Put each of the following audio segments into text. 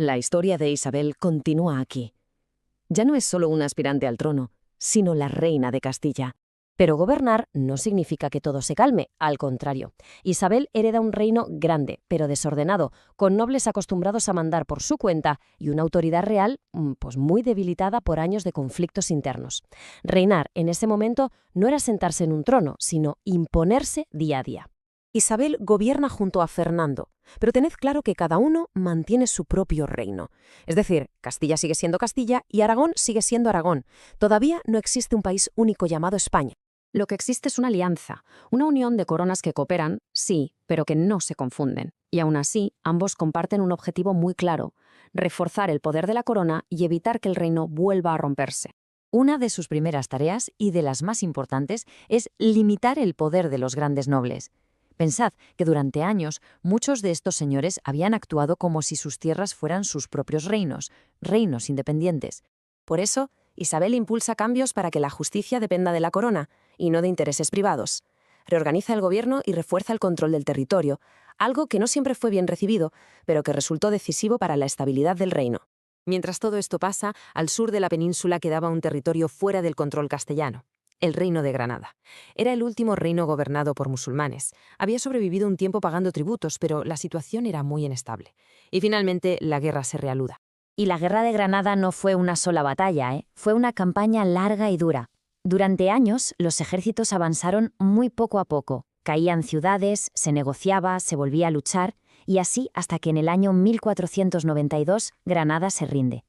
La historia de Isabel continúa aquí. Ya no es solo una aspirante al trono, sino la reina de Castilla. Pero gobernar no significa que todo se calme, al contrario. Isabel hereda un reino grande, pero desordenado, con nobles acostumbrados a mandar por su cuenta y una autoridad real, pues muy debilitada por años de conflictos internos. Reinar en ese momento no era sentarse en un trono, sino imponerse día a día. Isabel gobierna junto a Fernando, pero tened claro que cada uno mantiene su propio reino. Es decir, Castilla sigue siendo Castilla y Aragón sigue siendo Aragón. Todavía no existe un país único llamado España. Lo que existe es una alianza, una unión de coronas que cooperan, sí, pero que no se confunden. Y aún así, ambos comparten un objetivo muy claro: reforzar el poder de la corona y evitar que el reino vuelva a romperse. Una de sus primeras tareas, y de las más importantes, es limitar el poder de los grandes nobles. Pensad que durante años muchos de estos señores habían actuado como si sus tierras fueran sus propios reinos, reinos independientes. Por eso, Isabel impulsa cambios para que la justicia dependa de la corona y no de intereses privados. Reorganiza el gobierno y refuerza el control del territorio, algo que no siempre fue bien recibido, pero que resultó decisivo para la estabilidad del reino. Mientras todo esto pasa, al sur de la península quedaba un territorio fuera del control castellano: el Reino de Granada. Era el último reino gobernado por musulmanes. Había sobrevivido un tiempo pagando tributos, pero la situación era muy inestable. Y finalmente la guerra se reanuda. Y la Guerra de Granada no fue una sola batalla, fue una campaña larga y dura. Durante años, los ejércitos avanzaron muy poco a poco. Caían ciudades, se negociaba, se volvía a luchar, y así hasta que en el año 1492 Granada se rinde.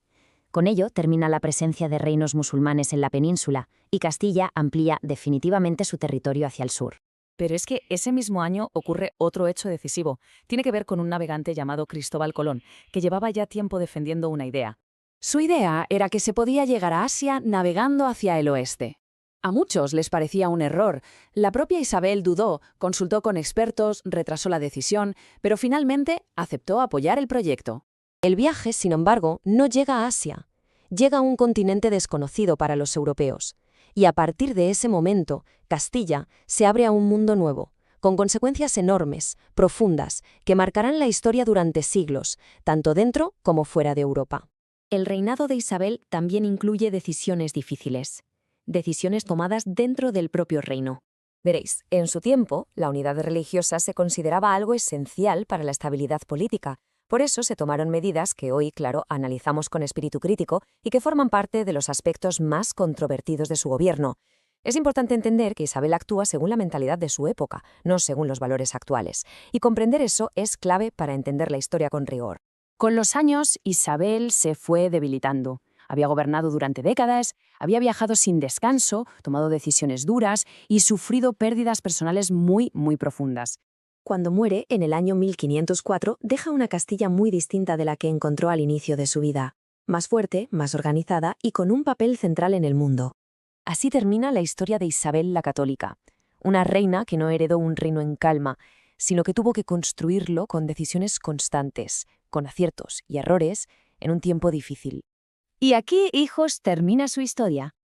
Con ello termina la presencia de reinos musulmanes en la península, y Castilla amplía definitivamente su territorio hacia el sur. Pero es que ese mismo año ocurre otro hecho decisivo. Tiene que ver con un navegante llamado Cristóbal Colón, que llevaba ya tiempo defendiendo una idea. Su idea era que se podía llegar a Asia navegando hacia el oeste. A muchos les parecía un error. La propia Isabel dudó, consultó con expertos, retrasó la decisión, pero finalmente aceptó apoyar el proyecto. El viaje, sin embargo, no llega a Asia. Llega a un continente desconocido para los europeos. Y a partir de ese momento, Castilla se abre a un mundo nuevo, con consecuencias enormes, profundas, que marcarán la historia durante siglos, tanto dentro como fuera de Europa. El reinado de Isabel también incluye decisiones difíciles. Decisiones tomadas dentro del propio reino. Veréis, en su tiempo, la unidad religiosa se consideraba algo esencial para la estabilidad política. Por eso se tomaron medidas que hoy, claro, analizamos con espíritu crítico y que forman parte de los aspectos más controvertidos de su gobierno. Es importante entender que Isabel actúa según la mentalidad de su época, no según los valores actuales. Y comprender eso es clave para entender la historia con rigor. Con los años, Isabel se fue debilitando. Había gobernado durante décadas, había viajado sin descanso, tomado decisiones duras y sufrido pérdidas personales muy profundas. Cuando muere, en el año 1504, deja una Castilla muy distinta de la que encontró al inicio de su vida. Más fuerte, más organizada y con un papel central en el mundo. Así termina la historia de Isabel la Católica, una reina que no heredó un reino en calma, sino que tuvo que construirlo con decisiones constantes, con aciertos y errores, en un tiempo difícil. Y aquí, hijos, termina su historia.